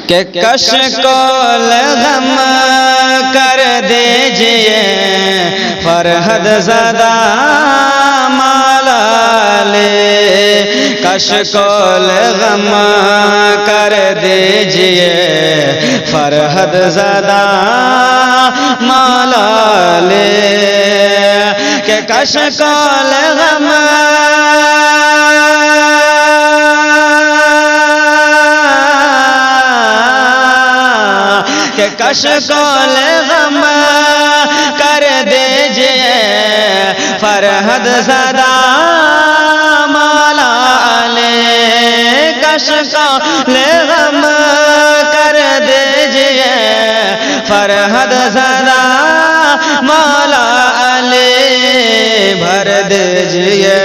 کہ کش کول غم کر دیجئے فرہد زدہ مولا لے، کش کول غم کر دیجئے فرہد زدہ مولا لے، کہ کش کول غم کہ کش کول غم کر دیجئے فرہد زدہ مولا لے، کش کول غم کر دیجئے فرہد زدہ مولا لے، بھر دیجئے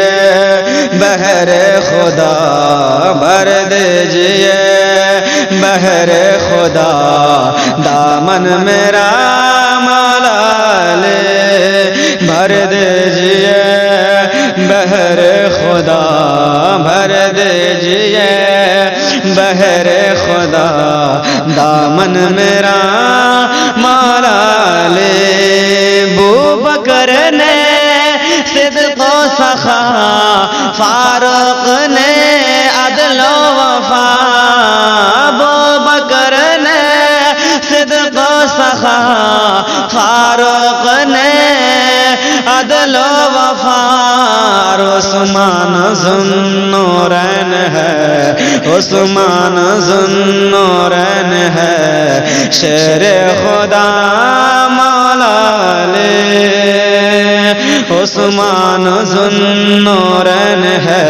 بحر خدا، بھر دیجئے بحر خدا دامن میرا مولا لے، بھر دیجئے بحر خدا، بھر دیجئے بحر خدا دامن میرا مولا لے، بوبکر نے صدق و سخا، فاروق نے عدل و وفا، بوبکر نے صدق و سخا، فاروق نے عدل و وفا، عثمان ذوالنورین ہے، عثمان ذوالنورین ہے، شیر خدا مولا لے، عثمان ذوالنورین ہے،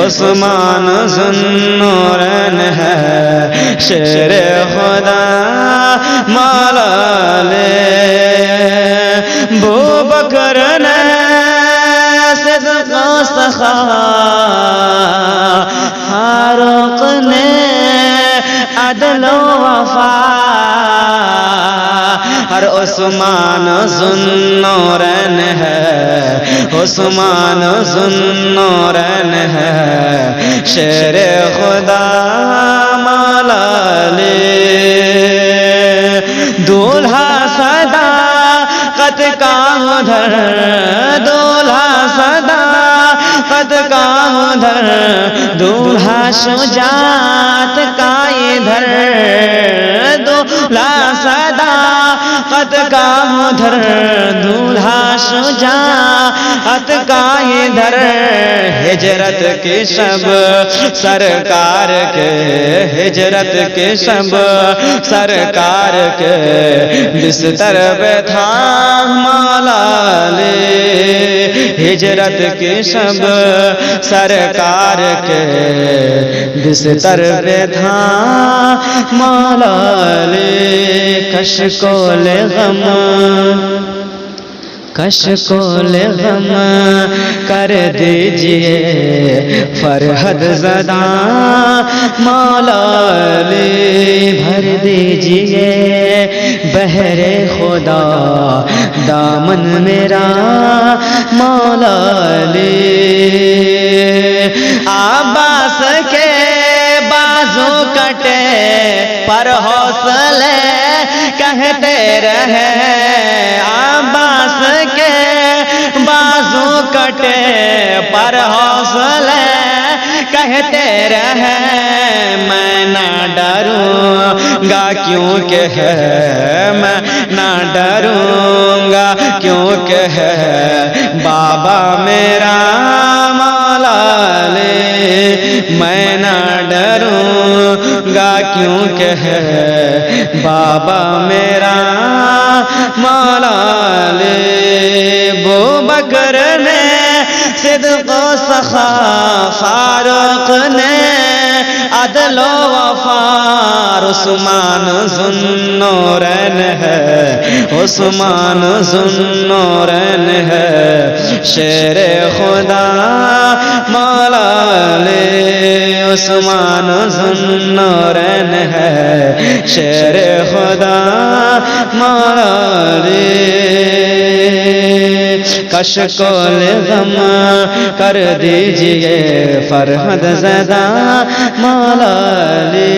عثمان ذوالنورین ہے، شیر خدا مولا لے، بوبکر نے صدق و سخا، فاروق نے عدل و وفا، ہر عثمان ذوالنورین ہے، عثمان ذوالنورین ہے، شیر خدا مولا لے، دولہا صداقت کا ادھر، دولہا صداقت کا ادھر، دولہا شجاعت کا ادھر، دولہا صداقت کا ادھر، دولہا شجاعت کا ادھر، ہجرت کی شب سرکار کے، ہجرت کی شب سرکار کے بستر پہ تھا مولا لے، ہجرت کی شب سرکار کے بستر پہ تھا مولا لے، کش کول غم، کش کول غم کر دیجئے فرہد زدہ مولا لے، بھر دیجئے بحر خدا دامن میرا مولا لے، عباس کے بازو کٹے پر حوصلے کہتے رہے، عباس کے بازو کٹے پر حوصلے کہتے رہے، میں نہ ڈروں گا کیونکہ ہے، میں نہ ڈروں گا کیونکہ ہے بابا میرا مولا لے، میں نہ ڈروں گا کیونکہ ہے بابا میرا مولا لے، بوبکر نے صدق و سخا، فاروق نے عدل و وفا، عثمان ذوالنورین ہے، عثمان ذوالنورین ہے، شیر خدا مولا لے، عثمان ذوالنورین ہے، شیر خدا مولا لے، کش کول غم کر دیجئے فرہد زدہ مولا لے۔